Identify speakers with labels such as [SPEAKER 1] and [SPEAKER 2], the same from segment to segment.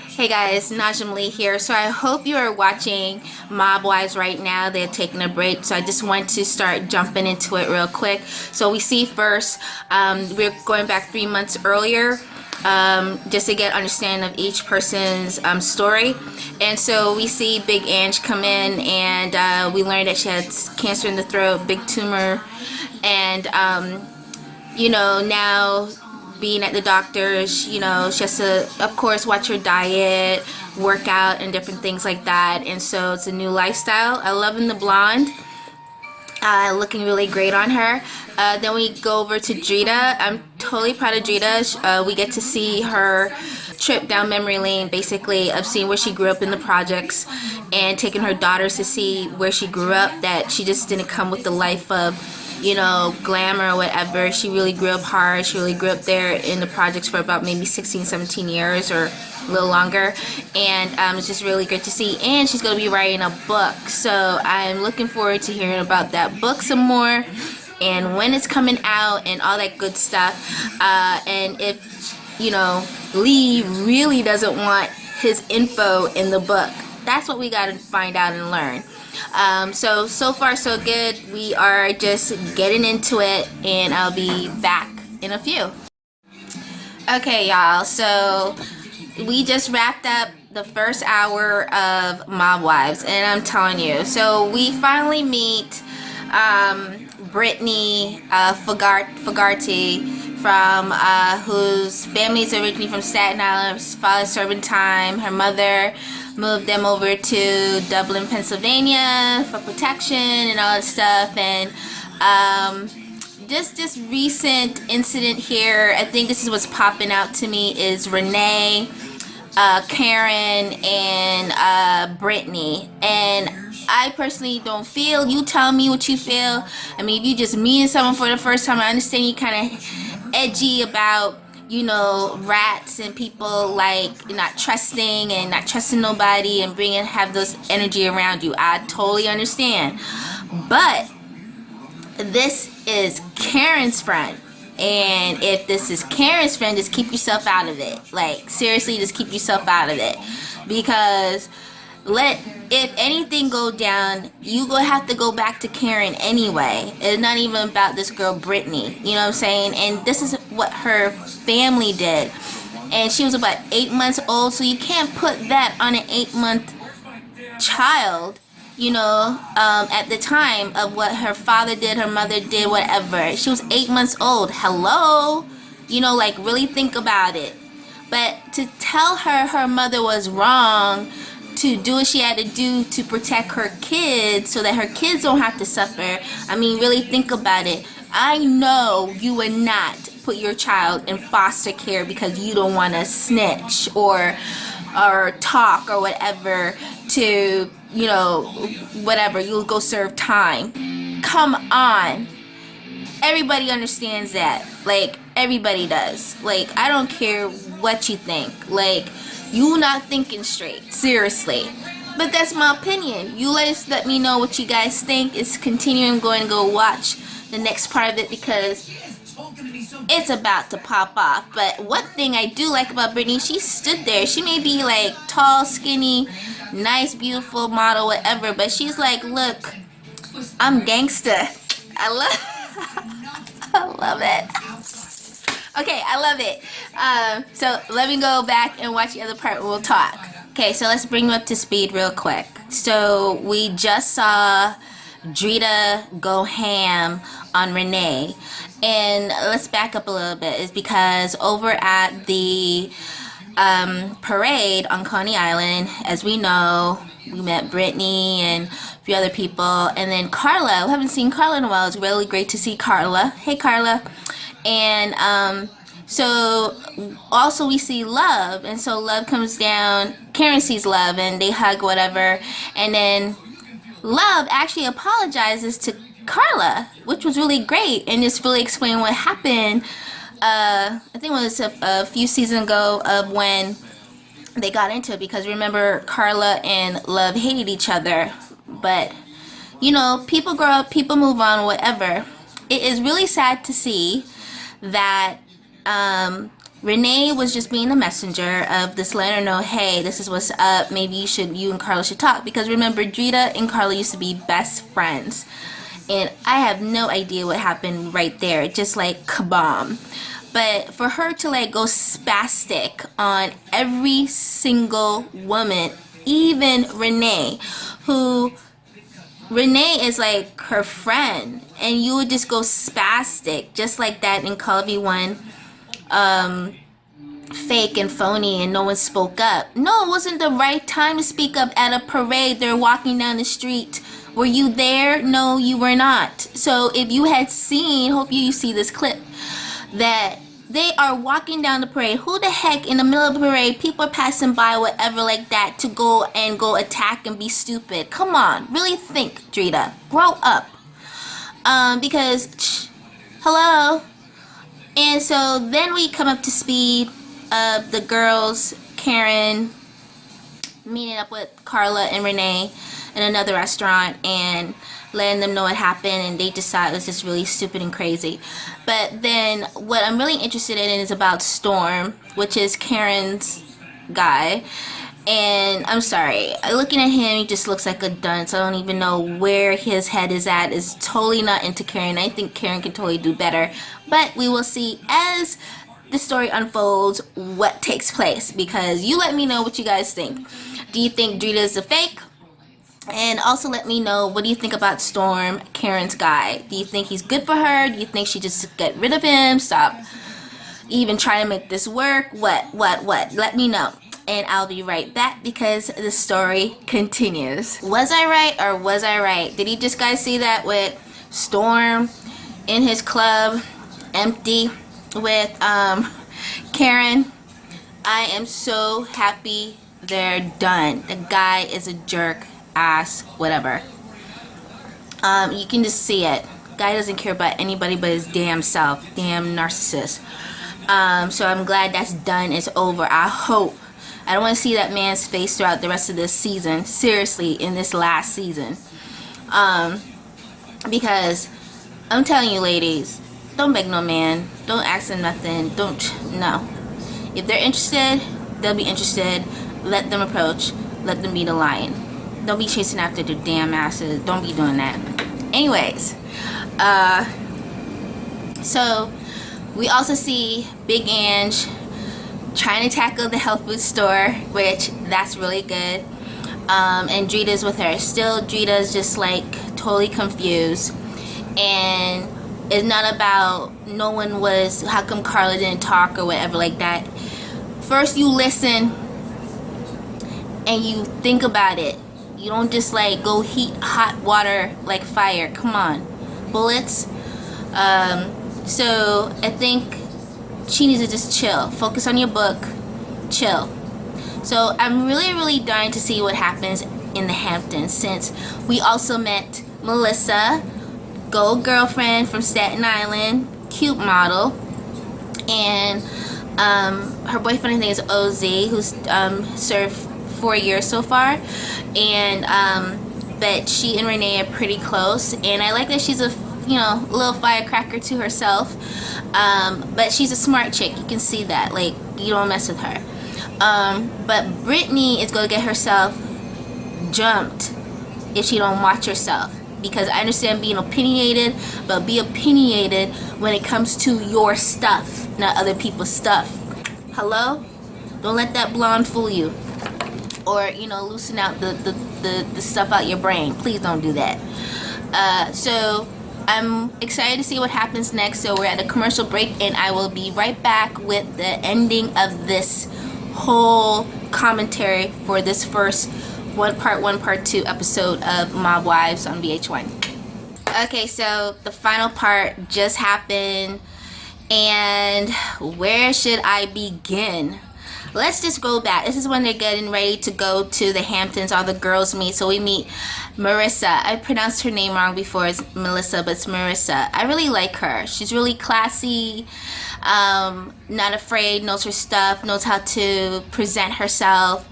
[SPEAKER 1] Hey guys, najaamlee here. So I hope you are watching Mob Wives right now. They're taking a break, so I just want to start jumping into it real quick. So we see first, we're going back 3 months earlier, just to get understanding of each person's story. And so we see Big Ange come in, and we learned that she had cancer in the throat, big tumor, and you know, now being at the doctor's, you know, she has to, of course, watch her diet, work out, and different things like that. And so it's a new lifestyle. I love the blonde. Looking really great on her. Then we go over to Drita. I'm totally proud of Drita. We get to see her trip down memory lane, basically, of seeing where she grew up in the projects and taking her daughters to see where she grew up, that she just didn't come with the life of, you know, glamour or whatever. She really grew up hard. She really grew up there in the projects for about maybe 16, 17 years or a little longer. And it's just really great to see. And she's going to be writing a book. So I'm looking forward to hearing about that book some more and when it's coming out and all that good stuff. And if, you know, Lee really doesn't want his info in the book, that's what we got to find out and learn. So far so good. We are just getting into it, and I'll be back in a few. Okay, y'all, so we just wrapped up the first hour of Mob Wives, and I'm telling you, so we finally meet Brittany Fogarty from whose family is originally from Staten Island. Her father serving time. Her mother moved them over to Dublin, Pennsylvania for protection and all that stuff. And this recent incident here, I think this is what's popping out to me, is Renee, Karen, and Brittany. And I personally don't feel, you tell me what you feel. I mean, if you just meeting someone for the first time, I understand you kind of edgy about, you know, rats and people like not trusting nobody and have this energy around you. I totally understand. But this is Karen's friend. And if this is Karen's friend, just keep yourself out of it. Like, seriously, just keep yourself out of it. Because if anything go down, you gonna have to go back to Karen anyway. It's not even about this girl Brittany, you know what I'm saying? And this is what her family did, and she was about 8 months old, so you can't put that on an 8-month child, you know, at the time of what her father did, her mother did, whatever. She was 8 months old. Hello, you know, like, really think about it. But to tell her mother was wrong, to do what she had to do to protect her kids so that her kids don't have to suffer. I mean, really think about it. I know you would not put your child in foster care because you don't want to snitch or talk or whatever to, you know, whatever. You'll go serve time. Come on. Everybody understands that. Like, everybody does. Like, I don't care what you think. Like, you not thinking straight, seriously. But that's my opinion. You guys let me know what you guys think. It's continuing. Going to go watch the next part of it because it's about to pop off. But one thing I do like about Brittany, she stood there. She may be like tall, skinny, nice, beautiful model, whatever, but she's like, look, I'm gangsta. I love it. Okay, I love it. So let me go back and watch the other part and we'll talk. Okay, so let's bring you up to speed real quick. So we just saw Drita go ham on Renee. And let's back up a little bit. It's because over at the parade on Coney Island, as we know, we met Brittany and a few other people. And then Carla. We haven't seen Carla in a while. It's really great to see Carla. Hey, Carla. And so also we see Love, and so Love comes down, Karen sees Love and they hug, whatever, and then Love actually apologizes to Carla, which was really great, and just really explain what happened. I think it was a few seasons ago of when they got into it, because remember, Carla and Love hated each other, but you know, people grow up, people move on, whatever. It is really sad to see that Renee was just being the messenger of this, letting her know, hey, this is what's up. Maybe you and Carla should talk. Because remember, Drita and Carla used to be best friends. And I have no idea what happened right there. Just like kabam. But for her to like go spastic on every single woman, even Renee, Renee is like her friend, and you would just go spastic just like that in Call of Ep1, fake and phony, and no one spoke up. No, it wasn't the right time to speak up at a parade. They're walking down the street. Were you there? No, you were not. So if you had seen, hopefully you see this clip, that they are walking down the parade. Who the heck in the middle of the parade, people are passing by, whatever like that, to go attack and be stupid? Come on, really think, Drita. Grow up. Because, hello. And so then we come up to speed of the girls, Karen, meeting up with Carla and Renee in another restaurant and letting them know what happened, and they decide it was just really stupid and crazy. But then what I'm really interested in is about Storm, which is Karen's guy. And I'm sorry, looking at him, he just looks like a dunce. I don't even know where his head is at. Is totally not into Karen. I think Karen can totally do better, but we will see as the story unfolds what takes place, because you let me know what you guys think. Do you think Drita is a fake? And also let me know, what do you think about Storm, Karen's guy? Do you think he's good for her? Do you think she just get rid of him? Stop even trying to make this work? What? Let me know. And I'll be right back, because the story continues. Was I right or was I right? Did you just guys see that with Storm in his club, empty, with Karen? I am so happy they're done. The guy is a jerk. Ass, whatever. You can just see it. Guy doesn't care about anybody but his damn self. Damn narcissist. So I'm glad that's done. It's over. I hope. I don't want to see that man's face throughout the rest of this season. Seriously, in this last season. Because I'm telling you, ladies, don't beg no man. Don't ask them nothing. No. If they're interested, they'll be interested. Let them approach. Let them be the lion. Don't be chasing after their damn asses. Don't be doing that. Anyways, so we also see Big Ange trying to tackle the health food store, which that's really good. And Drita's with her. Still, Drita's just like totally confused, and it's not about how come Carla didn't talk or whatever like that. First you listen and you think about it. You don't just like go heat hot water like fire. Come on, bullets. So I think she needs to just chill. Focus on your book. Chill. So I'm really dying to see what happens in the Hamptons, since we also met Melissa, gold girlfriend from Staten Island, cute model, and her boyfriend, I think, is OZ, who's served 4 years so far, and but she and Renee are pretty close, and I like that she's a little firecracker to herself, but she's a smart chick. You can see that, like, you don't mess with her. But Brittany is going to get herself jumped if she don't watch herself, because I understand being opinionated, but be opinionated when it comes to your stuff, not other people's stuff. Hello? Don't let that blonde fool you, or loosen out the stuff out your brain. Please don't do that. So I'm excited to see what happens next. So we're at a commercial break, and I will be right back with the ending of this whole commentary for this first part 1 part 2 episode of Mob Wives on VH1. Okay, so the final part just happened, and where should I begin? Let's just go back. This is when they're getting ready to go to the Hamptons. All the girls meet. So we meet Marissa. I pronounced her name wrong before. It's Melissa, but it's Marissa. I really like her. She's really classy, not afraid, knows her stuff, knows how to present herself.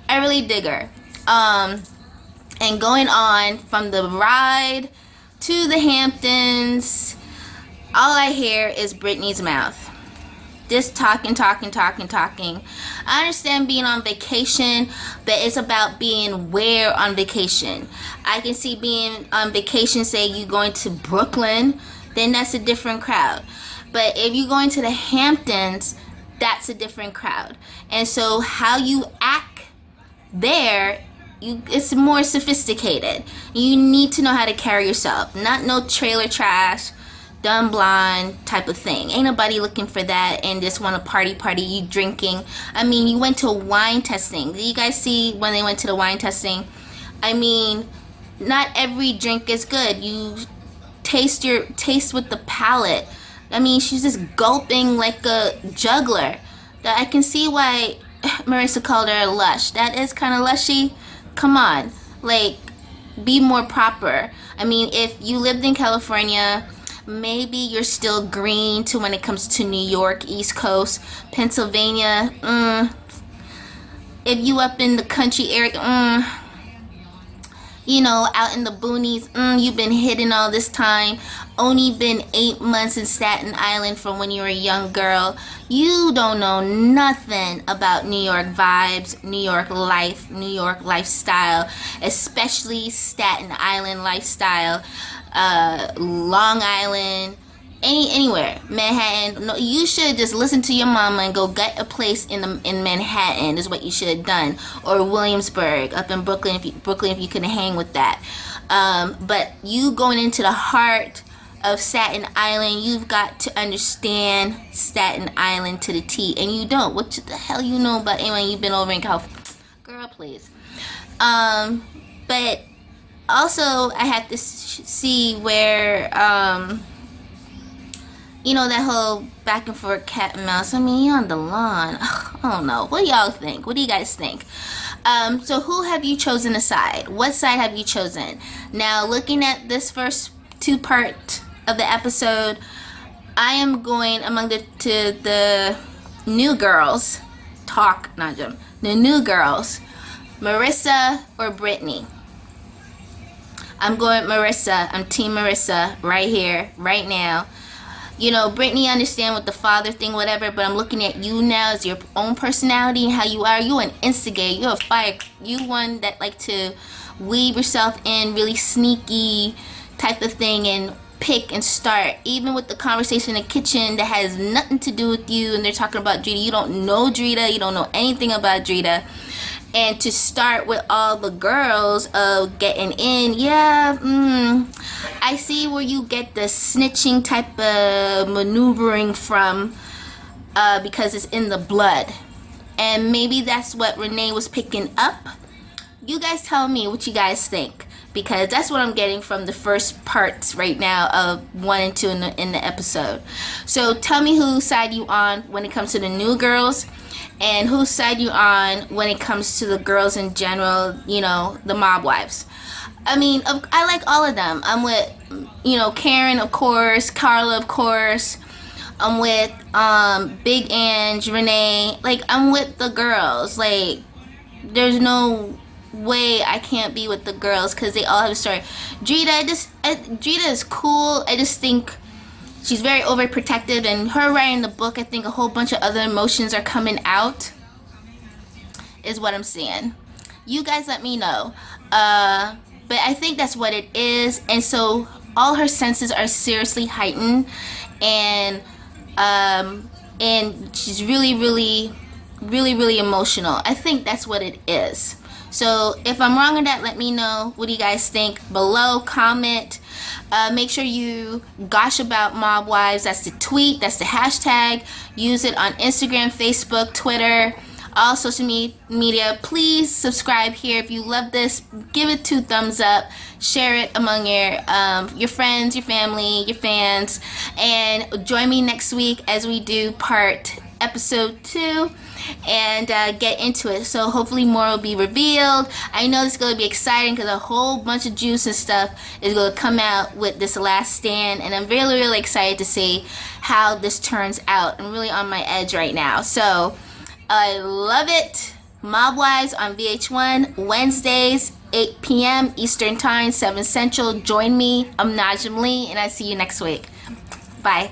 [SPEAKER 1] I really dig her. And going on from the ride to the Hamptons, all I hear is Brittany's mouth. just talking. I understand being on vacation, but it's about being where on vacation. I can see being on vacation, say you going to Brooklyn, then that's a different crowd. But if you're going to the Hamptons, that's a different crowd. And so how you act there, it's more sophisticated. You need to know how to carry yourself, not no trailer trash, dumb blonde type of thing. Ain't nobody looking for that and just want to party, you drinking. I mean, you went to wine testing. Did you guys see when they went to the wine testing? I mean, not every drink is good. You taste with the palate. I mean, she's just gulping like a juggler. That I can see why Marissa called her a lush. That is kind of lushy. Come on, like, be more proper. I mean, if you lived in California, maybe you're still green to when it comes to New York, East Coast, Pennsylvania. If you up in the country area, you know, out in the boonies, you've been hidden all this time. Only been 8 months in Staten Island from when you were a young girl. You don't know nothing about New York vibes, New York life, New York lifestyle, especially Staten Island lifestyle, Long Island, anywhere, Manhattan. No, you should just listen to your mama and go get a place in Manhattan is what you should have done, or Williamsburg up in Brooklyn if you couldn't hang with that. But you going into the heart of Staten Island, you've got to understand Staten Island to the T, and you don't. What the hell you know about anyone? You've been over in California, girl, please. But also I had to see where you know, that whole back and forth cat and mouse. I mean, you're on the lawn. I don't know. What do y'all think? What do you guys think? So who have you chosen a side? What side have you chosen? Now, looking at this first two-part of the episode, I am going among the new girls. The new girls. Marissa or Brittany? I'm going Marissa. I'm Team Marissa right here, right now. You know, Brittany, understand with the father thing, whatever, but I'm looking at you now as your own personality and how you are. You're an instigator. You're a fire. You one that like to weave yourself in, really sneaky type of thing, and pick and start. Even with the conversation in the kitchen that has nothing to do with you, and they're talking about Drita. You don't know Drita. You don't know anything about Drita. And to start with all the girls of getting in, I see where you get the snitching type of maneuvering from, because it's in the blood. And maybe that's what Renee was picking up. You guys tell me what you guys think, because that's what I'm getting from the first parts right now of 1 and 2 in the episode. So tell me whose side you on when it comes to the new girls, and whose side you on when it comes to the girls in general, you know, the mob wives. I mean, I like all of them. I'm with, you know, Karen, of course, Carla, of course. I'm with Big Ange, Renee. Like, I'm with the girls. Like, there's no way I can't be with the girls because they all have a story. Drita is cool. I just think she's very overprotective, and her writing the book, I think a whole bunch of other emotions are coming out, is what I'm seeing. You guys let me know. But I think that's what it is, and so all her senses are seriously heightened, and she's really emotional. I think that's what it is. So if I'm wrong on that, let me know. What do you guys think below? Comment. Make sure you gosh about Mob Wives. That's the tweet. That's the hashtag. Use it on Instagram, Facebook, Twitter, all social media. Please subscribe here. If you love this, give it 2 thumbs up. Share it among your friends, your family, your fans. And join me next week as we do episode 2. And get into it. So hopefully more will be revealed. I know this is going to be exciting because a whole bunch of juice and stuff is going to come out with this last stand, and I'm really excited to see how this turns out. I'm really on my edge right now. So I love it. Mob Wives on VH1 Wednesdays 8 p.m. Eastern Time, 7 Central. Join me. I'm Najaamlee, and I see you next week. Bye.